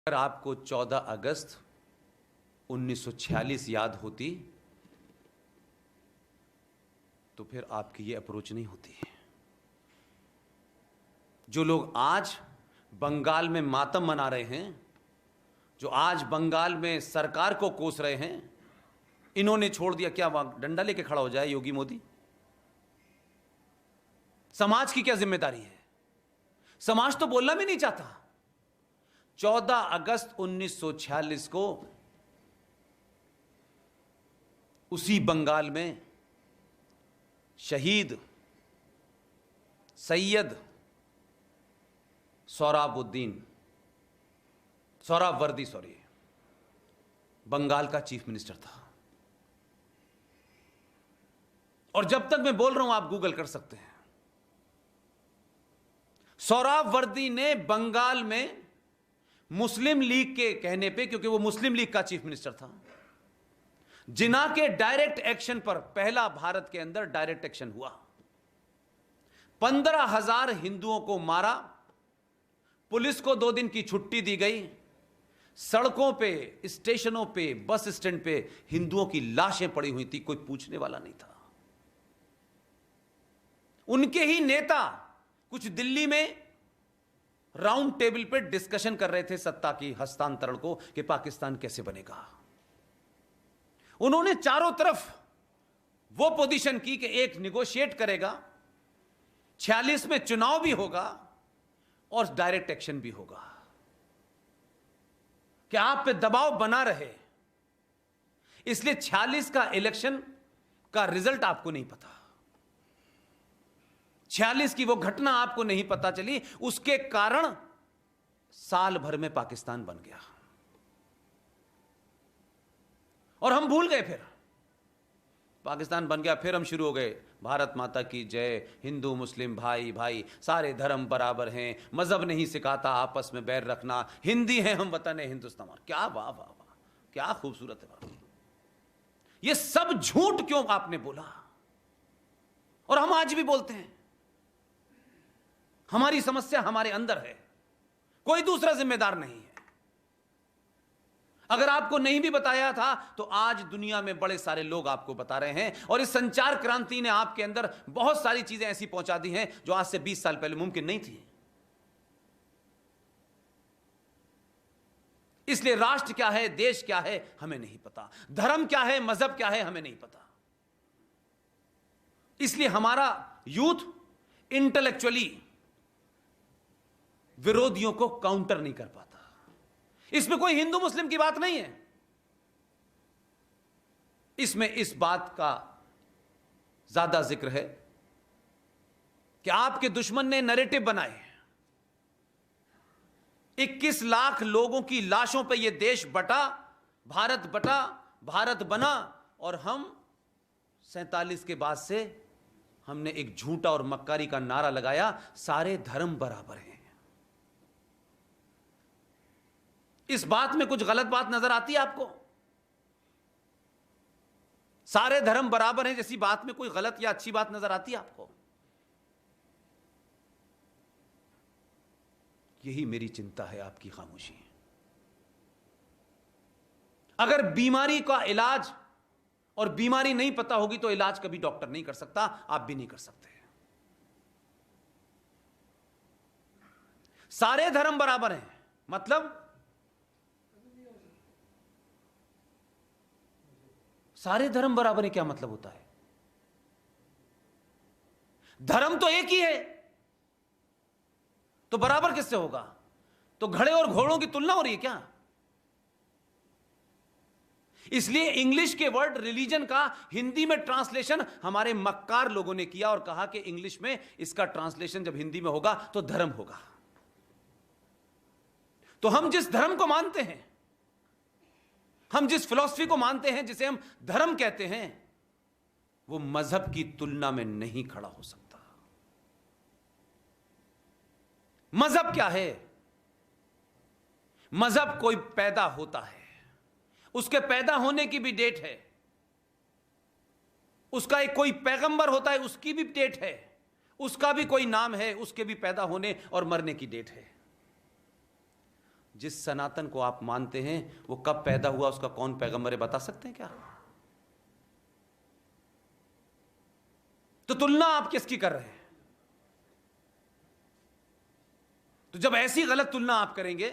अगर आपको 14 अगस्त 1946 याद होती तो फिर आपकी ये अप्रोच नहीं होती। जो लोग आज बंगाल में मातम मना रहे हैं, जो आज बंगाल में सरकार को कोस रहे हैं, इन्होंने छोड़ दिया। क्या वहां डंडा लेके खड़ा हो जाए योगी मोदी? समाज की क्या जिम्मेदारी है? समाज तो बोलना भी नहीं चाहता। 14 अगस्त 1946 को उसी बंगाल में शहीद सैयद सोहरावर्दी बंगाल का चीफ मिनिस्टर था। और जब तक मैं बोल रहा हूं आप गूगल कर सकते हैं। सोहरावर्दी ने बंगाल में मुस्लिम लीग के कहने पे, क्योंकि वो मुस्लिम लीग का चीफ मिनिस्टर था, जिन्ना के डायरेक्ट एक्शन पर पहला भारत के अंदर डायरेक्ट एक्शन हुआ। 15,000 हिंदुओं को मारा, पुलिस को 2 दिन की छुट्टी दी गई, सड़कों पे, स्टेशनों पे, बस स्टैंड पे हिंदुओं की लाशें पड़ी हुई थी, कोई पूछने वाला नहीं था। उनके ही नेता कुछ दिल्ली में राउंड टेबल पे डिस्कशन कर रहे थे सत्ता की हस्तांतरण को, कि पाकिस्तान कैसे बनेगा। उन्होंने चारों तरफ वो पोजीशन की कि एक निगोशिएट करेगा, 46 में चुनाव भी होगा और डायरेक्ट एक्शन भी होगा, कि आप पे दबाव बना रहे। इसलिए 46 का इलेक्शन का रिजल्ट आपको नहीं पता, 46 की वो घटना आपको नहीं पता चली, उसके कारण साल भर में पाकिस्तान बन गया और हम भूल गए। फिर पाकिस्तान बन गया, फिर हम शुरू हो गए, भारत माता की जय, हिंदू मुस्लिम भाई भाई, सारे धर्म बराबर हैं, मजहब नहीं सिखाता आपस में बैर रखना, हिंदी है हम वतन है हिंदुस्तान। क्या वाह वाह वाह, क्या खूबसूरत है बात। ये सब झूठ क्यों आपने बोला? और हम आज भी बोलते हैं। हमारी समस्या हमारे अंदर है, कोई दूसरा जिम्मेदार नहीं है। अगर आपको नहीं भी बताया था तो आज दुनिया में बड़े सारे लोग आपको बता रहे हैं, और इस संचार क्रांति ने आपके अंदर बहुत सारी चीजें ऐसी पहुंचा दी हैं जो आज से 20 साल पहले मुमकिन नहीं थी। इसलिए राष्ट्र क्या है, देश क्या है, हमें नहीं पता, धर्म क्या है, मजहब क्या है, हमें नहीं पता। इसलिए हमारा यूथ इंटेलेक्चुअली विरोधियों को काउंटर नहीं कर पाता। इसमें कोई हिंदू मुस्लिम की बात नहीं है, इसमें इस बात का ज्यादा जिक्र है कि आपके दुश्मन ने नैरेटिव बनाए, 21 लाख लोगों की लाशों पर यह देश बटा, भारत बना, और हम 47 के बाद से हमने एक झूठा और मक्कारी का नारा लगाया, सारे धर्म बराबर हैं। इस बात में कुछ गलत बात नजर आती है आपको? सारे धर्म बराबर हैं जैसी बात में कोई गलत या अच्छी बात नजर आती है आपको? यही मेरी चिंता है, आपकी खामोशी। अगर बीमारी का इलाज और बीमारी नहीं पता होगी तो इलाज कभी डॉक्टर नहीं कर सकता, आप भी नहीं कर सकते। सारे धर्म बराबर हैं मतलब सारे धर्म बराबर है, क्या मतलब होता है? धर्म तो एक ही है, तो बराबर किससे होगा? तो घड़े और घोड़ों की तुलना हो रही है क्या? इसलिए इंग्लिश के वर्ड रिलीजन का हिंदी में ट्रांसलेशन हमारे मक्कार लोगों ने किया और कहा कि इंग्लिश में इसका ट्रांसलेशन जब हिंदी में होगा तो धर्म होगा। तो हम जिस धर्म को मानते हैं, हम जिस फिलॉसफी को मानते हैं, जिसे हम धर्म कहते हैं, वो मजहब की तुलना में नहीं खड़ा हो सकता। मजहब क्या है? मजहब कोई पैदा होता है, उसके पैदा होने की भी डेट है, उसका एक कोई पैगंबर होता है, उसकी भी डेट है, उसका भी कोई नाम है, उसके भी पैदा होने और मरने की डेट है। जिस सनातन को आप मानते हैं वो कब पैदा हुआ, उसका कौन पैगंबर है, बता सकते हैं क्या? तो तुलना आप किसकी कर रहे हैं? तो जब ऐसी गलत तुलना आप करेंगे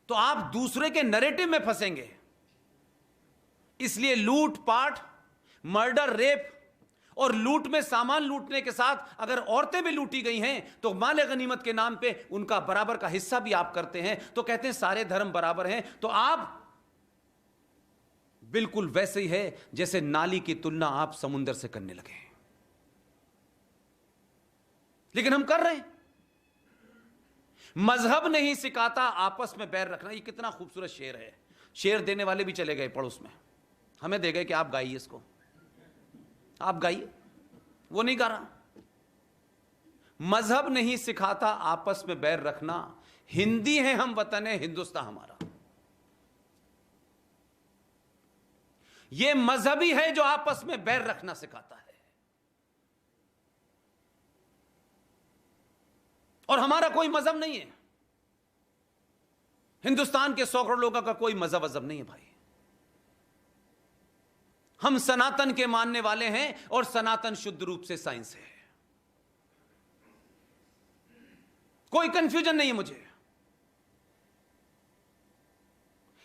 तो आप दूसरे के नैरेटिव में फंसेंगे। इसलिए लूट पाट, मर्डर, रेप और लूट में सामान लूटने के साथ अगर औरतें भी लूटी गई हैं तो माले गनीमत के नाम पे उनका बराबर का हिस्सा भी आप करते हैं, तो कहते हैं सारे धर्म बराबर हैं। तो आप बिल्कुल वैसे ही है जैसे नाली की तुलना आप समुंदर से करने लगे। लेकिन हम कर रहे हैं। मजहब नहीं सिखाता आपस में बैर रखना। ये कितना खूबसूरत शेर है। शेर देने वाले भी चले गए पड़ोस में, हमें दे गए कि आप गाइए इसको, आप गाइए। वो नहीं गा रहा। मजहब नहीं सिखाता आपस में बैर रखना, हिंदी है हम, वतन है हिंदुस्तान हमारा। यह मजहबी है जो आपस में बैर रखना सिखाता है। और हमारा कोई मजहब नहीं है। हिंदुस्तान के 100 करोड़ लोगों का कोई मजहब वजहब नहीं है भाई। हम सनातन के मानने वाले हैं और सनातन शुद्ध रूप से साइंस है। कोई कंफ्यूजन नहीं है मुझे।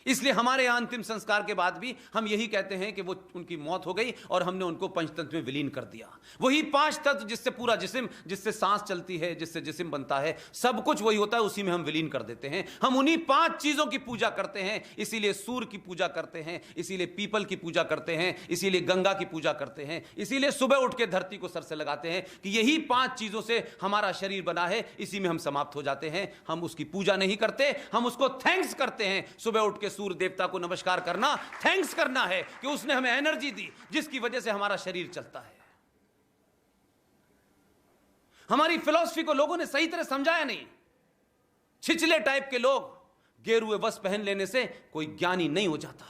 इसलिए हमारे यहां अंतिम संस्कार के बाद भी हम यही कहते हैं कि वो उनकी मौत हो गई और हमने उनको पंचतत्व में विलीन कर दिया। वही 5 तत्व जिससे पूरा जिस्म, जिससे सांस चलती है, जिससे जिस्म बनता है, सब कुछ वही होता है, उसी में हम विलीन कर देते हैं। हम उन्हीं 5 चीजों की पूजा करते हैं। इसीलिए सूर्य की पूजा करते हैं, इसीलिए पीपल की पूजा करते हैं, इसीलिए गंगा की पूजा करते हैं, इसीलिए सुबह उठ के धरती को सर से लगाते हैं कि यही 5 चीजों से हमारा शरीर बना है, इसी में हम समाप्त हो जाते हैं। हम उसकी पूजा नहीं करते, हम उसको थैंक्स करते हैं। सुबह उठ के सूर्य देवता को नमस्कार करना, थैंक्स करना है कि उसने हमें एनर्जी दी जिसकी वजह से हमारा शरीर चलता है। हमारी फिलॉसफी को लोगों ने सही तरह समझाया नहीं। छिछले टाइप के लोग, गेरुए वस्त्र पहन लेने से कोई ज्ञानी नहीं हो जाता।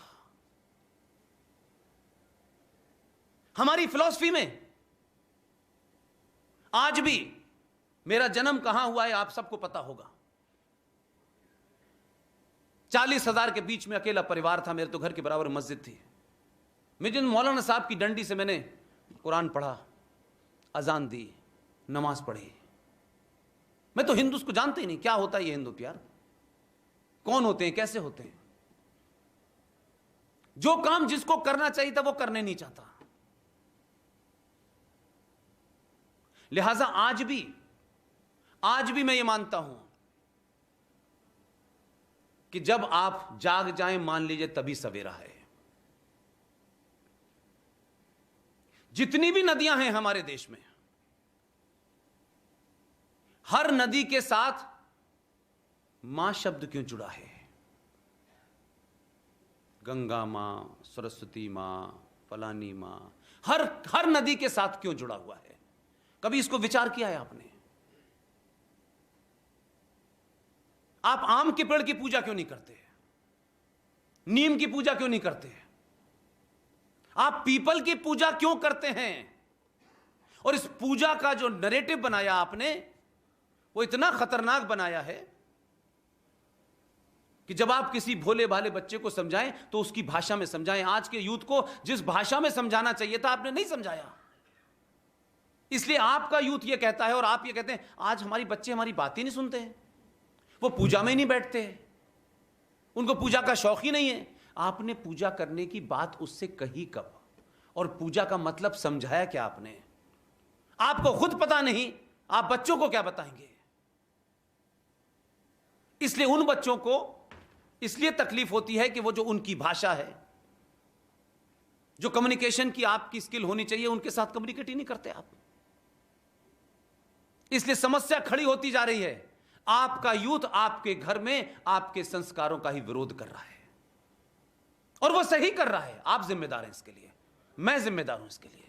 हमारी फिलॉसफी में आज भी, मेरा जन्म कहां हुआ है आप सबको पता होगा। 40,000 के बीच में अकेला परिवार था। मेरे तो घर के बराबर मस्जिद थी। मैं जिन मौलाना साहब की डंडी से मैंने कुरान पढ़ा, अजान दी, नमाज पढ़ी। मैं तो हिंदू को जानते ही नहीं, क्या होता है ये हिंदू प्यार, कौन होते हैं, कैसे होते हैं। जो काम जिसको करना चाहिए था वो करने नहीं चाहता। लिहाजा आज भी मैं ये मानता हूं कि जब आप जाग जाएं, मान लीजिए तभी सवेरा है। जितनी भी नदियां हैं हमारे देश में, हर नदी के साथ मां शब्द क्यों जुड़ा है? गंगा मां, सरस्वती मां, फलानी मां, हर नदी के साथ क्यों जुड़ा हुआ है? कभी इसको विचार किया है आपने? आप आम के पेड़ की पूजा क्यों नहीं करते? नीम की पूजा क्यों नहीं करते? आप पीपल की पूजा क्यों करते हैं? और इस पूजा का जो नैरेटिव बनाया आपने, वो इतना खतरनाक बनाया है कि जब आप किसी भोले भाले बच्चे को समझाएं तो उसकी भाषा में समझाएं। आज के यूथ को जिस भाषा में समझाना चाहिए था आपने नहीं समझाया। इसलिए आपका यूथ ये कहता है और आप ये कहते हैं आज हमारी बच्चे हमारी बात ही नहीं सुनते हैं, वो पूजा में ही नहीं बैठते हैं, उनको पूजा का शौक ही नहीं है। आपने पूजा करने की बात उससे कही कब? और पूजा का मतलब समझाया क्या आपने? आपको खुद पता नहीं, आप बच्चों को क्या बताएंगे? इसलिए उन बच्चों को इसलिए तकलीफ होती है कि वो जो उनकी भाषा है, जो कम्युनिकेशन की आपकी स्किल होनी चाहिए, उनके साथ कम्युनिकेट ही नहीं करते आप। इसलिए समस्या खड़ी होती जा रही है। आपका यूथ आपके घर में आपके संस्कारों का ही विरोध कर रहा है और वो सही कर रहा है। आप जिम्मेदार हैं इसके लिए, मैं जिम्मेदार हूं इसके लिए।